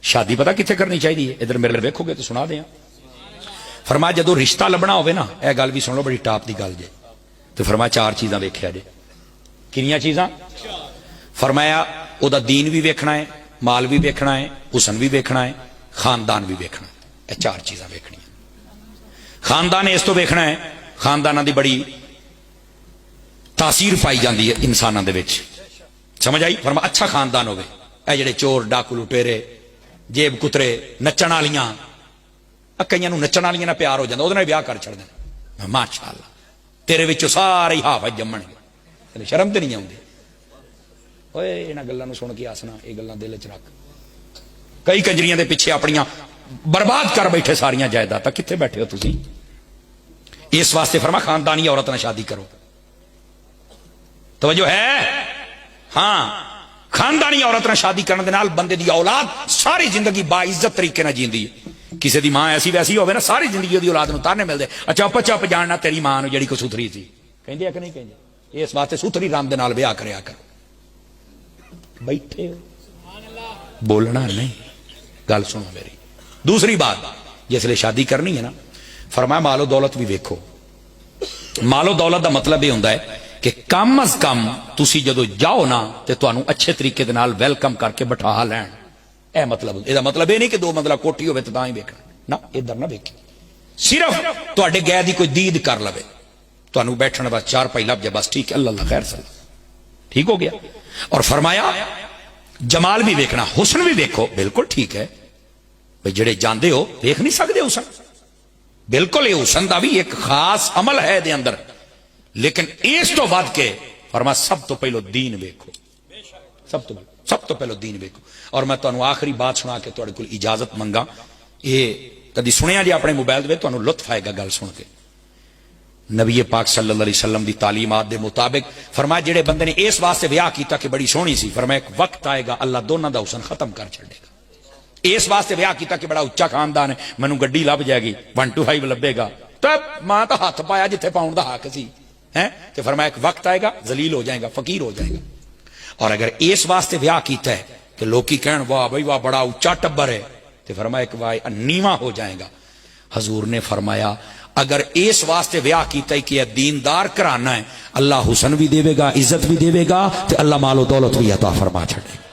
शादी पता कितने करनी चाहिए, इधर मेरे वेखोगे तो सुना दें। फरमाया जो रिश्ता लभना होवे ना, यह गल भी सुन लो, बड़ी टाप की गल जे। तो फरमाया 4 चीज़ां वेख्या जे। किनियां चीज़ां? फरमाया उहदा दीन भी वेखना है, माल भी वेखना है, हुसन भी वेखना है, खानदान भी वेखना है। यह 4 चीज़ां वेखनियां। खानदान इस तो वेखना है, खानदाना की बड़ी तासीर पाई जाती है इंसानों के विच, समझ आई? फरमाया अच्छा खानदान होवे, यह जिहड़े चोर डाकू लुटेरे जेब कुतरे नचण वालियां, कईयां नूं नचण वालियां नाल प्यार हो जाता, उहदे नाल ब्याह कर छड्डदे ने। माशाअल्लाह तेरे विचों सारे ही हाफज जम्मणगे, शर्म तो नहीं आउंदी। ओए इन्हां गल्लां नूं सुन के हसना, ये गल्लां दिल च रख। कई कंजरियां दे पिछे अपनियां बर्बाद कर बैठे सारियां जायदादां, कित्थे बैठे हो तुसीं? इस वास्ते फरमा खानदानी औरत नाल शादी करो। तवज्जो है? हाँ, खानदानी औरत नाल शादी करने दे नाल बंदे दी औलाद सारी जिंदगी बाइज्जत तरीके नाल जींदी है। किसी दी मां ऐसी वैसी होवे ना, सारी जिंदगी ओदी औलाद नूं ताने मिलदे, चुप चुप जानना तेरी मां नूं जेहड़ी कोई सुथरी सी, कहंदे आ कि नहीं कहंदे? इस वास्ते सुथरी रंग दे नाल ब्याह करया कर। बैठे हो, बोलना नहीं, गल सुनो मेरी। दूसरी बात, जिसले शादी करनी है ना, फरमाया मालो दौलत भी वेखो। मालो दौलत का मतलब यह होंदा है कि कम अज कम तुसी जदों जाओ ना तो तुहानूं अच्छे तरीके दे नाल वेलकम करके बिठा लैण। यह मतलब, इसदा मतलब यह नहीं कि 2 मंजिला कोठी होवे तो तां ही वेखना ना, इधर ना वेखी। सिर्फ तुहाडे गए दी कोई दीद कर लवे, तुहानूं बैठण वास्ते 4 पाई लभ जाए, बस ठीक है, अल्लाह खैर सला, ठीक हो गया। और फरमाया जमाल भी वेखना, हुसन भी वेखो। बिल्कुल ठीक है भाई, जेड़े जांदे हो देख नहीं सकते हुसन, बिल्कुल ये हुसन का भी एक खास अमल है दे अंदर, लेकिन इस तो वध के फरमाया सब तो पहलो दीन वेखो, सब तो पहलो दीन वेखो। और मैं तुहानूं आखिरी बात सुना के तुहाडे कोल इजाजत मंगा। ये कदी सुनिया जी अपने मोबाइल में, तुहानूं लुत्फ आएगा गल सुन के। नबी पाक सल्लल्लाहु अलैहि वसल्लम की तालीमात के मुताबिक फरमाया जेड़े बंदे ने इस वास्ते ब्याह किया कि बड़ी सोहनी सी, फरमाया एक वक्त आएगा अल्लाह दोनों का हुसन खत्म कर छड़ेगा। इस वास्ते ब्याह किया कि बड़ा उच्चा खानदान है, मैनू गड्डी लभ जाएगी, 1 to 5 लभेगा, तो मां तो हाथ पाया जिथे पाउण दा हक सी है, तो फरमाया एक वक्त आएगा जलील हो जाएगा, फकीर हो जाएगा। और अगर इस वास्ते ब्याह किया है कि लोग कहण वाह बई वाह बड़ा उच्चा टब्बर है, तो फरमाया एक वाह नीवा हो जाएगा। हजूर ने फरमाया अगर इस वास्ते ब्याह किया कि दीनदार घराना है, अल्लाह हुसन भी देवेगा, इज्जत भी देवेगा, तो अल्लाह मालो दौलत भी अता फरमा छड़ेगा।